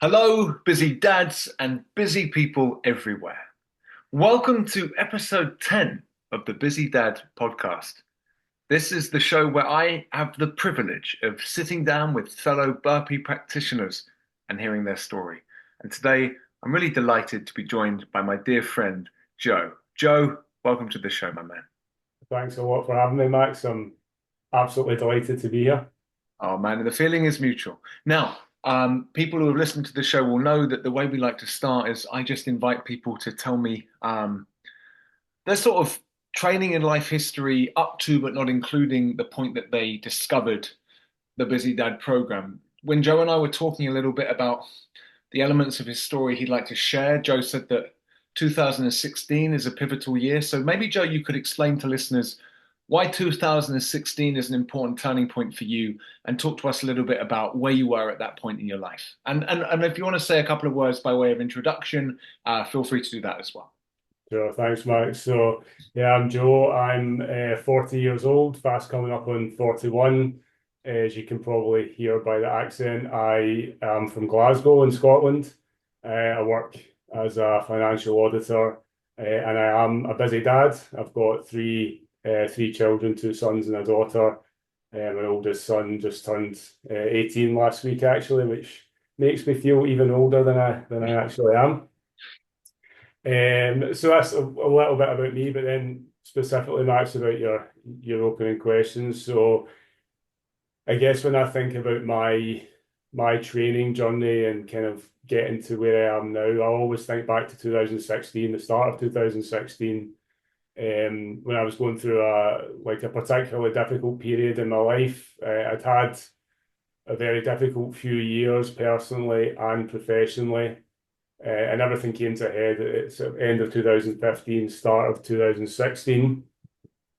Hello, busy dads and busy people everywhere. Welcome to episode 10 of the Busy Dad podcast. This is the show where I have the privilege of sitting down with fellow burpee practitioners and hearing their story. And today, I'm really delighted to be joined by my dear friend, Joe. Joe, welcome to the show, my man. Thanks a lot for having me, Max. I'm absolutely delighted to be here. Oh man, the feeling is mutual. Now, people who have listened to the show will know that the way we like to start is I just invite people to tell me their sort of training and life history up to, but not including the point that they discovered the Busy Dad program. When Joe and I were talking a little bit about the elements of his story he'd like to share, Joe said that 2016 is a pivotal year. So maybe, Joe, you could explain to listeners why 2016 is an important turning point for you and talk to us a little bit about where you were at that point in your life. And if you want to say a couple of words by way of introduction, feel free to do that as well. Sure, thanks, Max. So, yeah, I'm Joe. I'm 40 years old, fast coming up on 41. As you can probably hear by the accent, I am from Glasgow in Scotland. I work as a financial auditor, and I am a busy dad. I've got three children, two sons and a daughter. My oldest son just turned 18 last week, actually, which makes me feel even older than I actually am. So that's a little bit about me, but then specifically, Max, about your opening questions. So I guess when I think about my training journey and kind of getting to where I am now, I always think back to 2016, the start of 2016, when I was going through a particularly difficult period in my life. I'd had a very difficult few years personally and professionally. And everything came to a head at the end of 2015, start of 2016.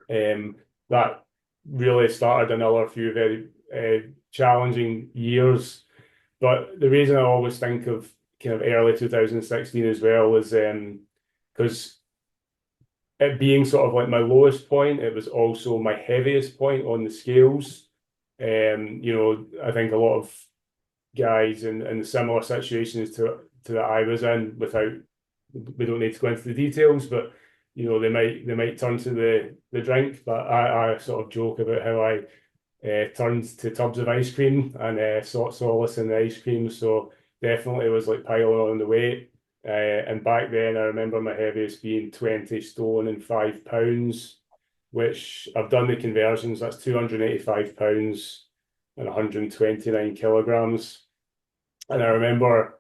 That really started another few very challenging years. But the reason I always think of kind of early 2016 as well is because it being sort of like my lowest point, it was also my heaviest point on the scales. I think a lot of guys in similar situations to that I was in, without, we don't need to go into the details, but they might turn to the drink. But I sort of joke about how I turned to tubs of ice cream and sought solace in the ice cream. So definitely was like piling on the weight. And back then I remember my heaviest being 20 stone and 5 pounds, which I've done the conversions. That's 285 pounds and 129 kilograms. And I remember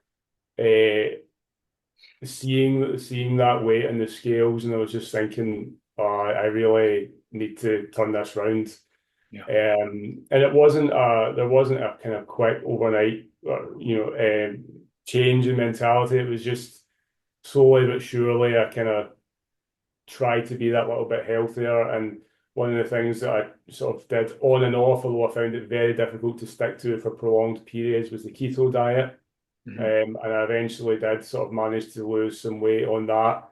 seeing that weight in the scales, and I was just thinking, oh, I really need to turn this round. Yeah. And there wasn't a kind of quick overnight, change in mentality. It was just slowly but surely I kind of tried to be that little bit healthier. And one of the things that I sort of did on and off, although I found it very difficult to stick to for prolonged periods, was the keto diet. Mhm. And I eventually did sort of manage to lose some weight on that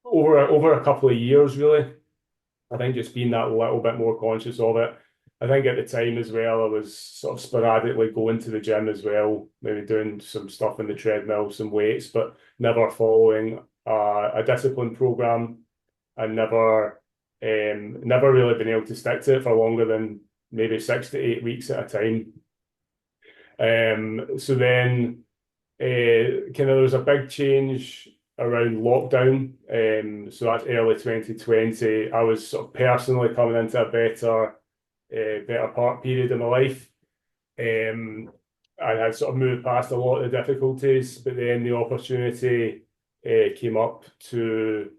over a couple of years, really. I think just being that little bit more conscious of it. I think at the time as well, I was sort of sporadically going to the gym as well, maybe doing some stuff in the treadmill, some weights, but never following a discipline program, and never really been able to stick to it for longer than maybe 6 to 8 weeks at a time. So then, kind of, there was a big change around lockdown. So that's early 2020. I was sort of personally coming into a better part period in my life. I had sort of moved past a lot of the difficulties, but then the opportunity came up to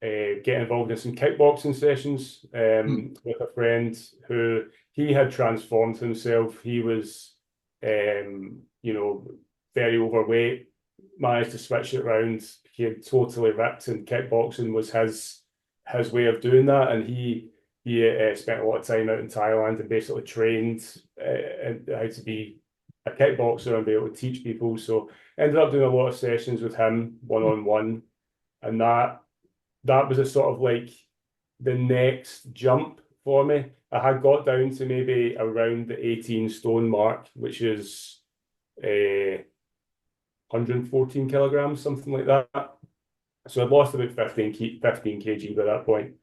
get involved in some kickboxing sessions with a friend who he had transformed himself. He was, very overweight, managed to switch it around, became totally ripped, and kickboxing was his way of doing that. And he spent a lot of time out in Thailand and basically trained how to be a kickboxer and be able to teach people. So ended up doing a lot of sessions with him one on one, and that was a sort of like the next jump for me. I had got down to maybe around the 18 stone mark, which is 114 kilograms, something like that. So I'd lost about 15 kg by that point.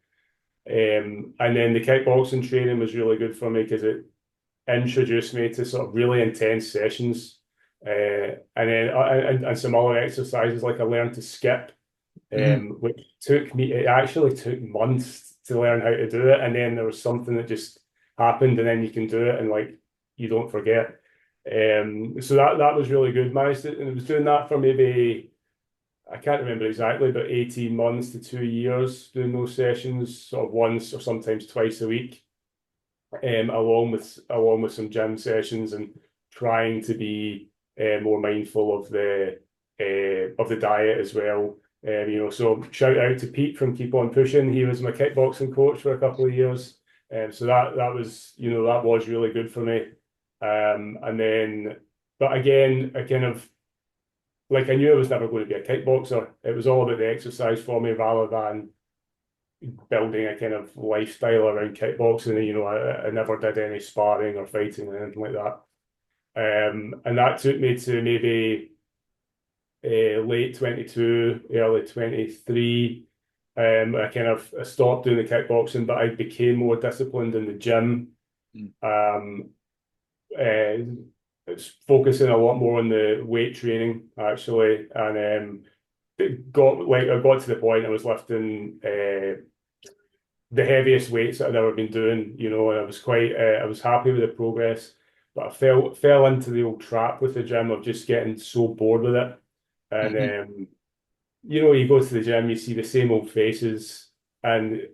And then the kickboxing training was really good for me because it introduced me to sort of really intense sessions. And some other exercises, like I learned to skip, Mhm. which it actually took months to learn how to do it. And then there was something that just happened, and then you can do it, and like you don't forget. So that was really good. Managed it, and I was doing that for maybe, I can't remember exactly, but 18 months to 2 years doing those sessions, sort of once or sometimes twice a week, along with some gym sessions and trying to be more mindful of the diet as well. So shout out to Pete from Keep On Pushing. He was my kickboxing coach for a couple of years. So that was, that was really good for me. And then, but again, I kind of, like, I knew I was never going to be a kickboxer. It was all about the exercise for me rather than building a kind of lifestyle around kickboxing. I never did any sparring or fighting or anything like that. And that took me to maybe late 22, early 23. I stopped doing the kickboxing, but I became more disciplined in the gym. Mm. Um, it's focusing a lot more on the weight training actually, and I got to the point I was lifting the heaviest weights that I'd ever been doing, and I was happy with the progress, but I fell into the old trap with the gym of just getting so bored with it. And Mhm. you go to the gym, you see the same old faces, and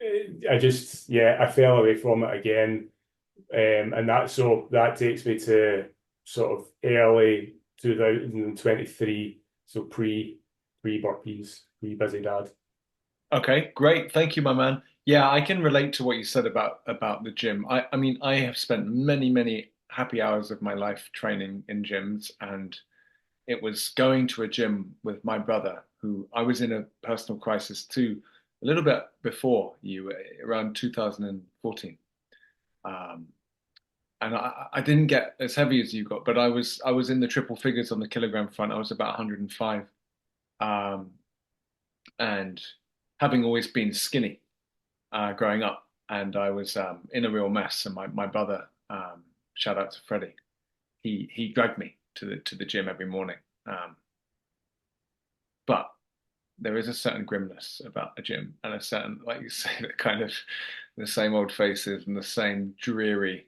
I fell away from it again. And that takes me to sort of early 2023, so pre burpees, pre busy dad. Okay, great. Thank you, my man. Yeah, I can relate to what you said about the gym. I mean, I have spent many, many happy hours of my life training in gyms, and it was going to a gym with my brother, who I was in a personal crisis too, a little bit before you, around 2014. Um, and I didn't get as heavy as you got, but I was in the triple figures on the kilogram front. I was about 105, um, and having always been skinny growing up, and I was in a real mess. And my brother, shout out to Freddie, he dragged me to the gym every morning. But there is a certain grimness about a gym, and a certain, like you say, the kind of the same old faces and the same dreary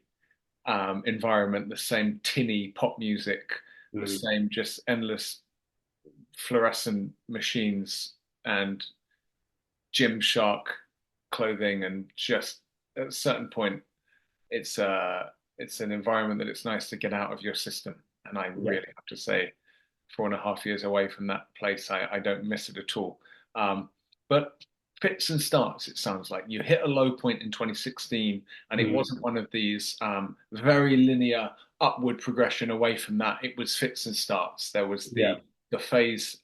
environment, the same tinny pop music, the Mm, same just endless fluorescent machines and Gymshark clothing, and just at a certain point, it's it's an environment that it's nice to get out of your system. And I yeah, really have to say, 4.5 years away from that place, I don't miss it at all. But fits and starts, it sounds like you hit a low point in 2016, and it mm, wasn't one of these very linear upward progression away from that. It was fits and starts. There was yeah, the phase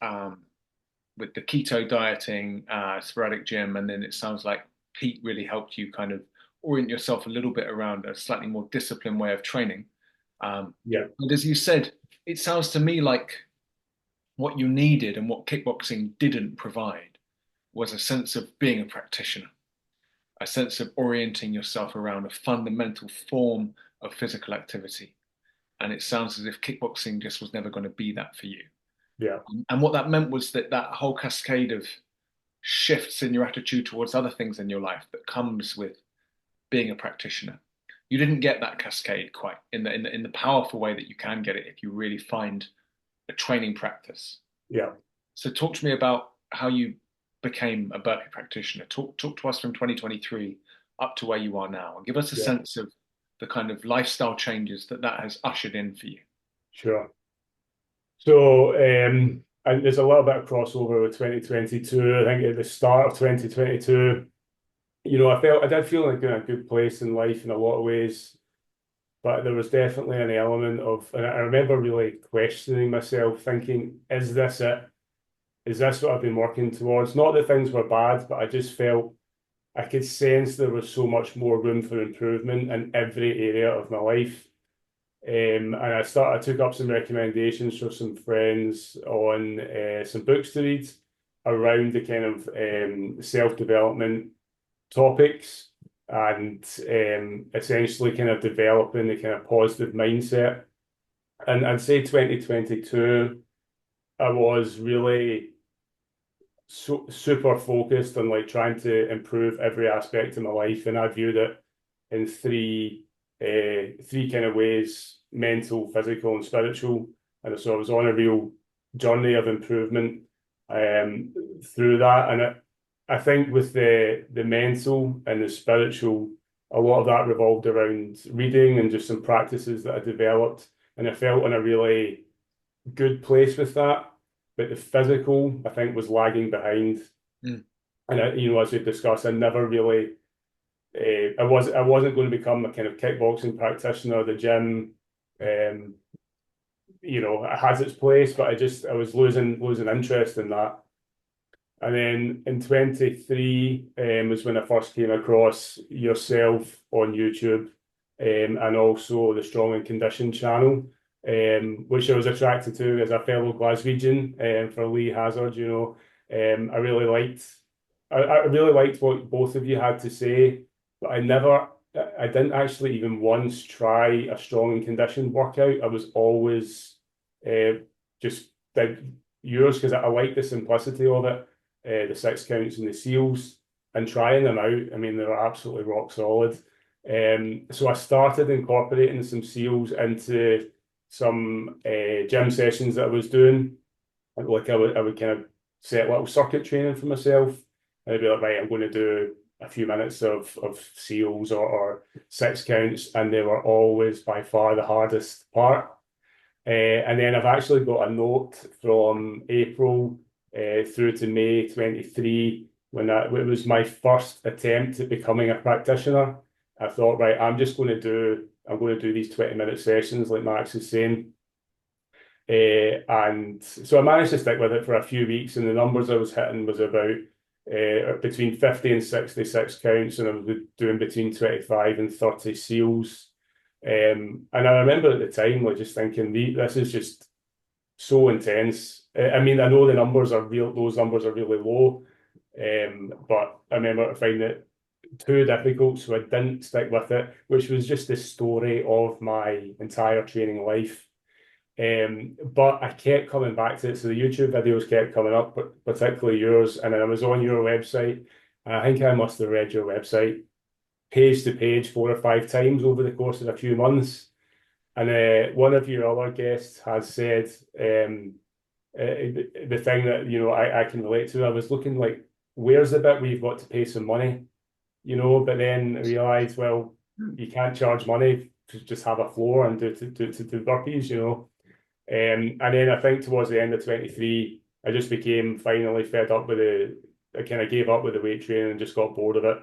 with the keto dieting, sporadic gym, and then it sounds like Pete really helped you kind of orient yourself a little bit around a slightly more disciplined way of training. yeah, And as you said, it sounds to me like what you needed and what kickboxing didn't provide was a sense of being a practitioner, a sense of orienting yourself around a fundamental form of physical activity. And it sounds as if kickboxing just was never going to be that for you. yeah, And what that meant was that that whole cascade of shifts in your attitude towards other things in your life that comes with being a practitioner. You didn't get that cascade quite in the powerful way that you can get it if you really find a training practice. yeah, So talk to me about how you became a burpee practitioner. Talk to us from 2023 up to where you are now, and give us a yeah, sense of the kind of lifestyle changes that has ushered in for you. sure. So, and there's a little bit of crossover with 2022. I think at the start of 2022, I did feel like in a good place in life in a lot of ways, but there was definitely an element of, and I remember really questioning myself, thinking, is this it? Is this what I've been working towards? Not that things were bad, but I just felt I could sense there was so much more room for improvement in every area of my life. And I took up some recommendations from some friends on some books to read around the kind of self-development topics and essentially kind of developing the kind of positive mindset. And I'd say 2022, I was really super focused on like trying to improve every aspect of my life, and I viewed it in three kind of ways: mental, physical, and spiritual. And so I was on a real journey of improvement um, through that. And I think with the mental and the spiritual, a lot of that revolved around reading and just some practices that I developed, and I felt in a really good place with that. But the physical, I think, was lagging behind. Mm. And as we discussed, I never really, I wasn't going to become a kind of kickboxing practitioner. The gym, um, it has its place, but I was losing interest in that. And then in 23 was when I first came across yourself on YouTube, and also the Strong and Conditioned channel, which I was attracted to as a fellow Glaswegian, for Lee Hazard. I really I really liked what both of you had to say, but I didn't actually even once try a strong and conditioned workout. I was always just did yours because I like the simplicity of it, the six counts and the seals, and trying them out. I mean, they were absolutely rock solid. So I started incorporating some seals into some gym sessions that I was doing. Like I would kind of set little circuit training for myself. And I'd be like, right, I'm going to do a few minutes of seals or six counts, and they were always by far the hardest part. And then I've actually got a note from April through to May 23 when it was my first attempt at becoming a practitioner. I thought, right, I'm going to do these 20-minute sessions like Max is saying. And so I managed to stick with it for a few weeks, and the numbers I was hitting was about between 50 and 66 counts, and I was doing between 25 and 30 seals. And I remember at the time, like just thinking, this is just so intense. I mean, I know the numbers are real; those numbers are really low. But I remember finding it too difficult, so I didn't stick with it, which was just the story of my entire training life. But I kept coming back to it. So the YouTube videos kept coming up, but particularly yours. And then I was on your website. And I think I must have read your website page to page 4 or 5 times over the course of a few months. And one of your other guests has said the thing that I can relate to. I was looking like, where's the bit where you've got to pay some money, but then realize, well, you can't charge money to just have a floor and do burpees. And then I think towards the end of 23, I just became finally fed up with I kind of gave up with the weight training and just got bored of it.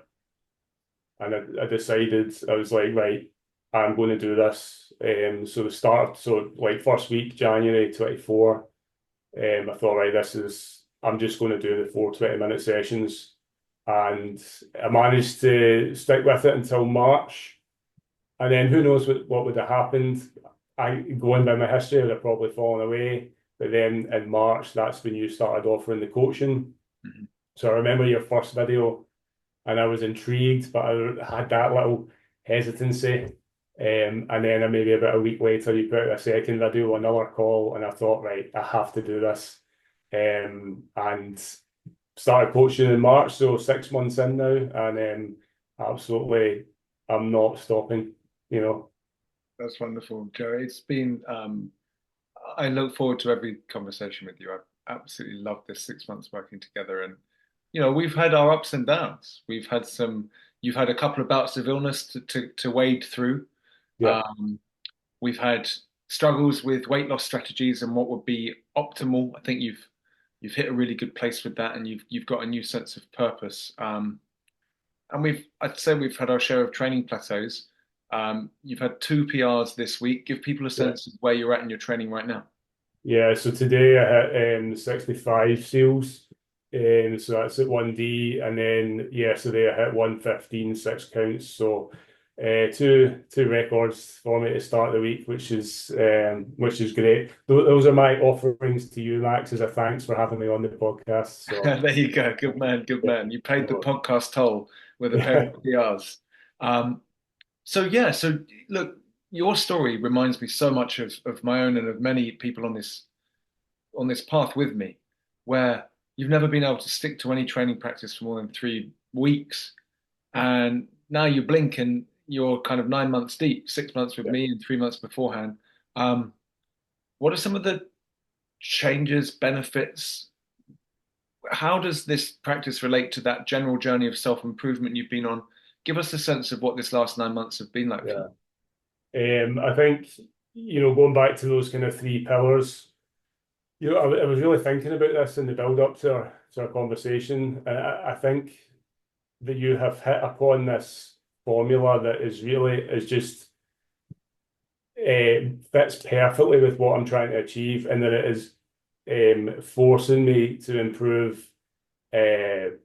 And I decided, I was like, right, I'm going to do this. So like first week, January 24, I thought, right, I'm just going to do the 4 20-minute sessions. And I managed to stick with it until March. And then who knows what would have happened. Going by my history, I'd have probably fallen away. But then in March, that's when you started offering the coaching. Mhm. So I remember your first video, and I was intrigued, but I had that little hesitancy. And then maybe about a week later, you put out a second video, another call, and I thought, right, I have to do this. And started coaching in March, so 6 months in now, and absolutely, I'm not stopping. You know, That's wonderful, Joe. It's been, I look forward to every conversation with you. I've absolutely loved this 6 months working together. And, we've had our ups and downs. You've had a couple of bouts of illness to wade through. yeah, Um, we've had struggles with weight loss strategies and what would be optimal. I think you've hit a really good place with that, and you've got a new sense of purpose. And I'd say we've had our share of training plateaus. You've had 2 PRs this week. Give people a yeah, sense of where you're at in your training right now. yeah. So today I hit 65 seals, so that's at 1D, and then yesterday I hit 115 6 counts. So Two records for me to start the week, which is great. Those are my offerings to you, Max, as a thanks for having me on the podcast. So There you go. Good man, good man. You paid the so, podcast toll with a pair of PRs. Um, so look, your story reminds me so much of my own and of many people on this path with me, where you've never been able to stick to any training practice for more than 3 weeks, and now you blink and you're kind of 9 months deep, 6 months with yeah, me and 3 months beforehand. Um, what are some of the changes, benefits? How does this practice relate to that general journey of self-improvement you've been on? Give us a sense of what this last 9 months have been like for you. yeah. I think, going back to those kind of three pillars, I was really thinking about this in the build up to our conversation. And I think that you have hit upon this formula that is just fits perfectly with what I'm trying to achieve, and that it is forcing me to improve uh,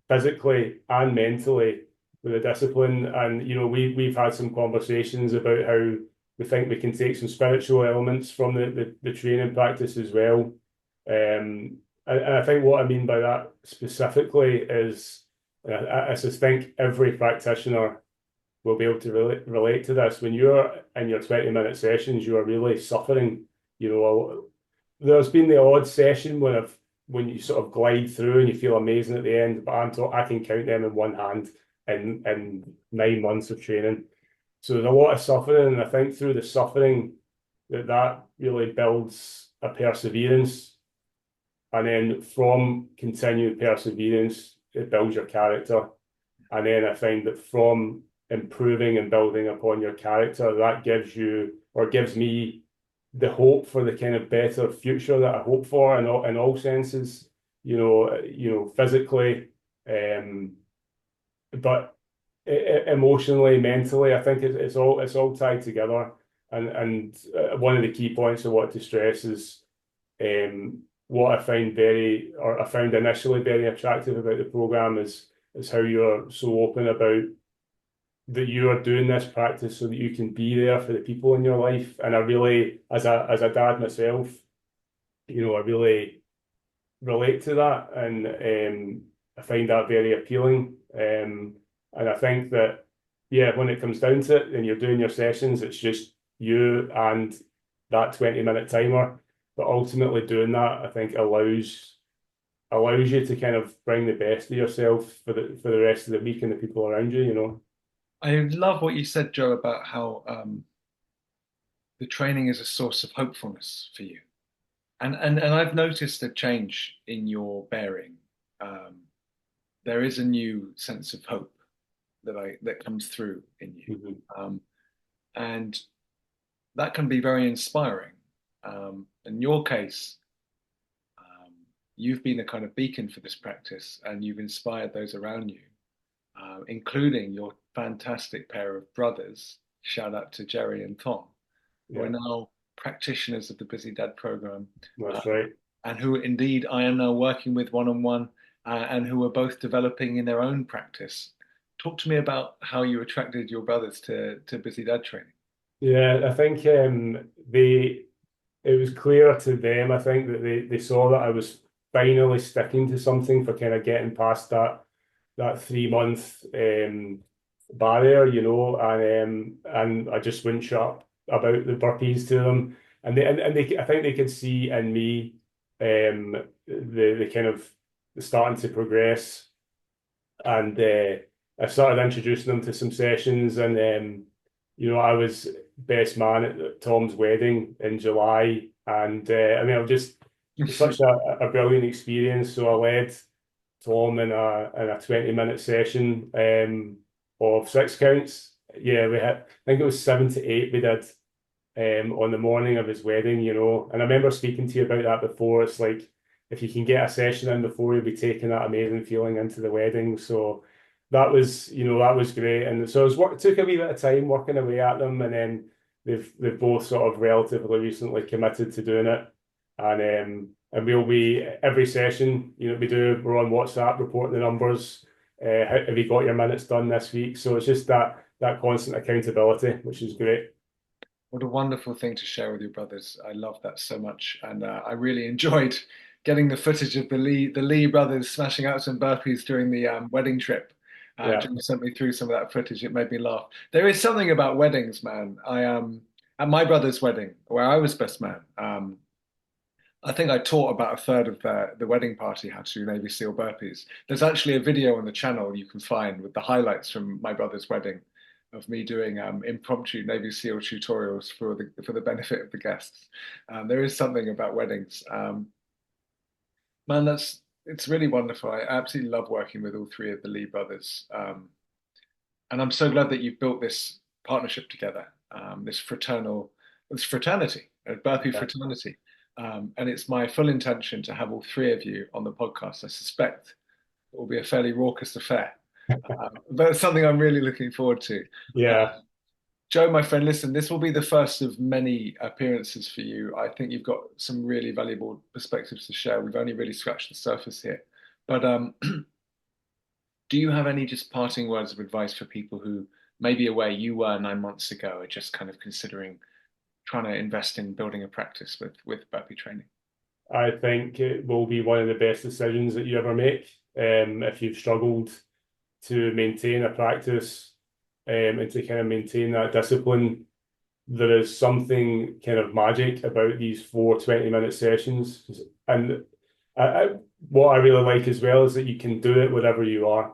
physically and mentally with the discipline. And we've had some conversations about how we think we can take some spiritual elements from the training practice as well. And I think what I mean by that specifically is, I just think every practitioner will be able to relate to this. When you're in your 20-minute sessions, you are really suffering. There's been the odd session when you sort of glide through and you feel amazing at the end, but I can count them in one hand in 9 months of training. So there's a lot of suffering, and I think through the suffering that really builds a perseverance, and then from continued perseverance, it builds your character. And then I find that from improving and building upon your character, that gives me the hope for the kind of better future that I hope for in all senses, physically, but emotionally, mentally. I think it's all tied together. And one of the key points I want to stress is what I found initially very attractive about the program is how you're so open about that you are doing this practice so that you can be there for the people in your life. And I really, as a dad myself, I really relate to that, and I find that very appealing. And I think that, yeah, when it comes down to it, and you're doing your sessions, it's just you and that 20-minute timer. But ultimately, doing that, I think allows you to kind of bring the best of yourself for the rest of the week and the people around you. I love what you said, Joe, about how the training is a source of hopefulness for you. And I've noticed a change in your bearing. Um, there is a new sense of hope that comes through in you. Mhm. And that can be very inspiring. In your case, you've been a kind of beacon for this practice, and you've inspired those around you, including your fantastic pair of brothers. Shout out to Jerry and Tom, who are Yeah, now practitioners of the Busy Dad program, that's um, right. and who indeed I am now working with one on one, and who are both developing in their own practice. Talk to me about how you attracted your brothers to Busy Dad training. Yeah, I think it was clear to them, I think, that they saw that I was finally sticking to something for kind of getting past that 3 month barrier, and I just wouldn't shut up about the burpees to them. And I think they could see in me the kind of starting to progress, and I started introducing them to some sessions, and I was best man at Tom's wedding in July, and I mean, it was such a brilliant experience. So I led Tom in a 20-minute session of six counts. Yeah, I think it was 7 to 8 we did on the morning of his wedding. And I remember speaking to you about that before. It's like if you can get a session in before, you'll be taking that amazing feeling into the wedding. So that was great. And so it took a wee bit of time working away at them, and then they've both sort of relatively recently committed to doing it. And we'll be every session, we're on WhatsApp reporting the numbers. Have you got your minutes done this week? So it's just that constant accountability, which is great. What a wonderful thing to share with your brothers. I love that so much, and I really enjoyed getting the footage of the Lee brothers smashing out some burpees during the wedding trip. Yeah, Jim sent me through some of that footage. It made me laugh. There is something about weddings, man. I At my brother's wedding, where I was best man. I think I taught about a third of the wedding party how to do Navy SEAL burpees. There's actually a video on the channel you can find with the highlights from my brother's wedding of me doing impromptu Navy SEAL tutorials for the benefit of the guests. There is something about weddings. Man, it's really wonderful. I absolutely love working with all three of the Lee brothers. And I'm so glad that you've built this partnership together, this fraternity, a Burpee yeah. fraternity. And it's my full intention to have all three of you on the podcast. I suspect it will be a fairly raucous affair, but it's something I'm really looking forward to. Yeah, Joe, my friend, listen, this will be the first of many appearances for you. I think you've got some really valuable perspectives to share. We've only really scratched the surface here. But do you have any just parting words of advice for people who maybe where you were 9 months ago are just kind of considering trying to invest in building a practice with burpee training? I think it will be one of the best decisions that you ever make. If you've struggled to maintain a practice and to kind of maintain that discipline, there is something kind of magic about these 4 20-minute sessions. And what I really like as well is that you can do it wherever you are.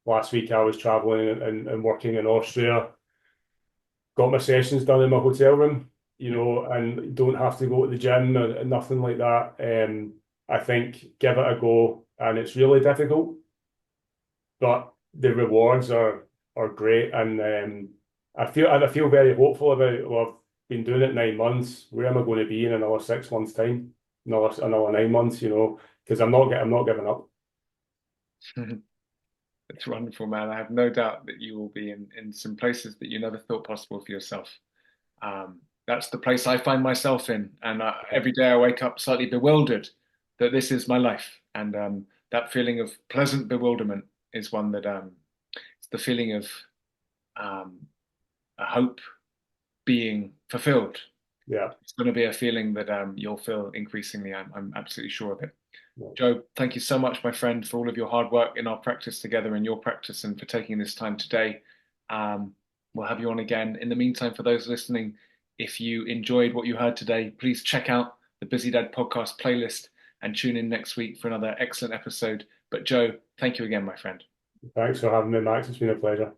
Last week I was traveling and working in Austria, got my sessions done in my hotel room, and don't have to go to the gym or nothing like that. I think give it a go, and it's really difficult, but the rewards are great, and I feel very hopeful about it. Well, I've been doing it 9 months. Where am I going to be in another 6 months' time? Another 9 months, because I'm not giving up. It's wonderful, man. I have no doubt that you will be in some places that you never thought possible for yourself. That's the place I find myself in, and every day I wake up slightly bewildered that this is my life, and that feeling of pleasant bewilderment is one that it's the feeling of um, a hope being fulfilled. Yeah. It's going to be a feeling that you'll feel increasingly. I'm absolutely sure of it. Yeah. Joe, thank you so much, my friend, for all of your hard work in our practice together and your practice and for taking this time today. We'll have you on again. In the meantime, for those listening, if you enjoyed what you heard today, please check out the Busy Dad podcast playlist and tune in next week for another excellent episode. But Joe, thank you again, my friend. Thanks for having me, Max. It's been a pleasure.